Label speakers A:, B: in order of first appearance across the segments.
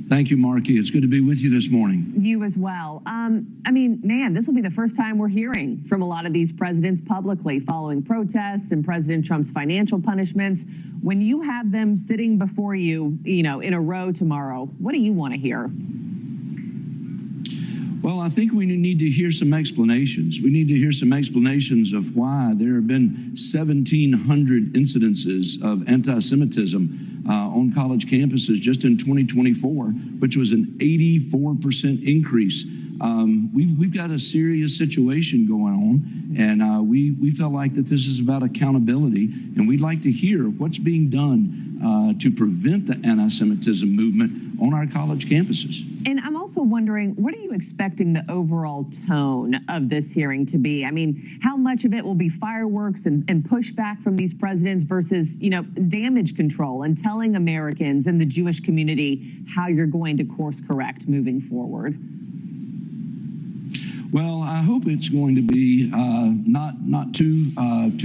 A: Thank you, Marky. It's good to be with you this morning.
B: You as well. I mean, man, this will be the first time we're hearing from a lot of these presidents publicly following protests and President Trump's financial punishments. When you have them sitting before you, in a row tomorrow, what do you want to hear?
A: Well, I think we need to hear some explanations. We need to hear some explanations of why there have been 1,700 incidences of anti-Semitism on college campuses just in 2024, which was an 84% increase. We've got a serious situation going on, and we felt like that this is about accountability, and we'd like to hear what's being done to prevent the anti-Semitism movement on our college campuses.
B: And I'm also wondering, what are you expecting the overall tone of this hearing to be? I mean, how much of it will be fireworks and pushback from these presidents versus, damage control and telling Americans and the Jewish community how you're going to course correct moving forward?
A: Well, I hope it's going to be not too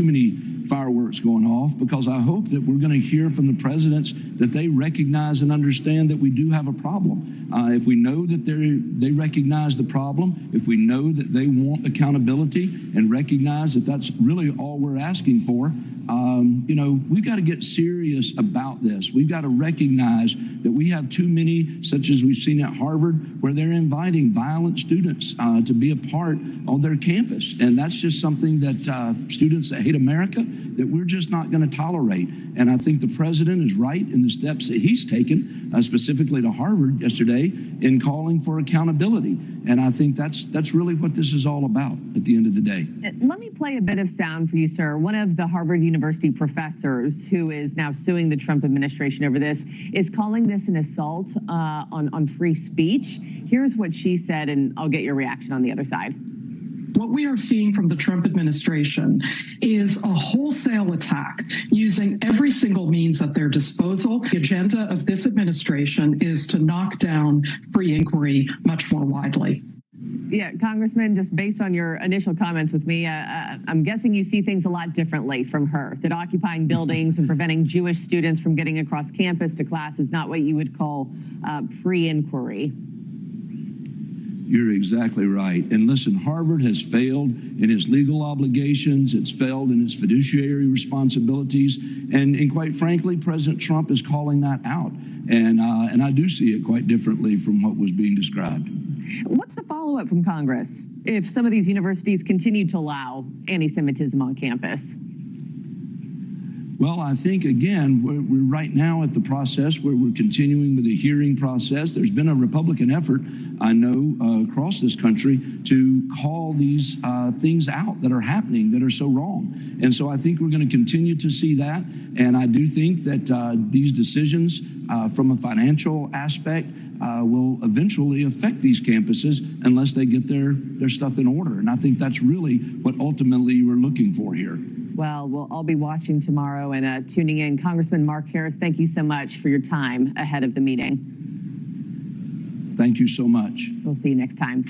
A: many fireworks going off, because I hope that we're going to hear from the presidents that they recognize and understand that we do have a problem. If we know that they recognize the problem, if we know that they want accountability and recognize that that's really all we're asking for, we've got to get serious about this. We've got to recognize that we have too many, such as we've seen at Harvard, where they're inviting violent students to be a part of their campus. And that's just something that students that hate America, that we're just not going to tolerate. And I think the president is right in the steps that he's taken, specifically to Harvard yesterday, in calling for accountability. And I think that's really what this is all about at the end of the day.
B: Let me play a bit of sound for you, sir. One of the Harvard University professors who is now suing the Trump administration over this is calling this an assault on free speech. Here's what she said, and I'll get your reaction on the other side.
C: What we are seeing from the Trump administration is a wholesale attack using every single means at their disposal. The agenda of this administration is to knock down free inquiry much more widely.
B: Yeah, Congressman, just based on your initial comments with me, I'm guessing you see things a lot differently from her, that occupying buildings and preventing Jewish students from getting across campus to class is not what you would call free inquiry.
A: You're exactly right. And listen, Harvard has failed in its legal obligations. It's failed in its fiduciary responsibilities. And quite frankly, President Trump is calling that out. And I do see it quite differently from what was being described.
B: What's the follow-up from Congress if some of these universities continue to allow anti-Semitism on campus?
A: Well, I think, again, we're right now at the process where we're continuing with the hearing process. There's been a Republican effort, I know, across this country to call these things out that are happening that are so wrong. And so I think we're going to continue to see that. And I do think that these decisions from a financial aspect will eventually affect these campuses unless they get their stuff in order. And I think that's really what ultimately we're looking for here.
B: Well, we'll all be watching tomorrow and tuning in. Congressman Mark Harris, thank you so much for your time ahead of the meeting.
A: Thank you so much.
B: We'll see you next time.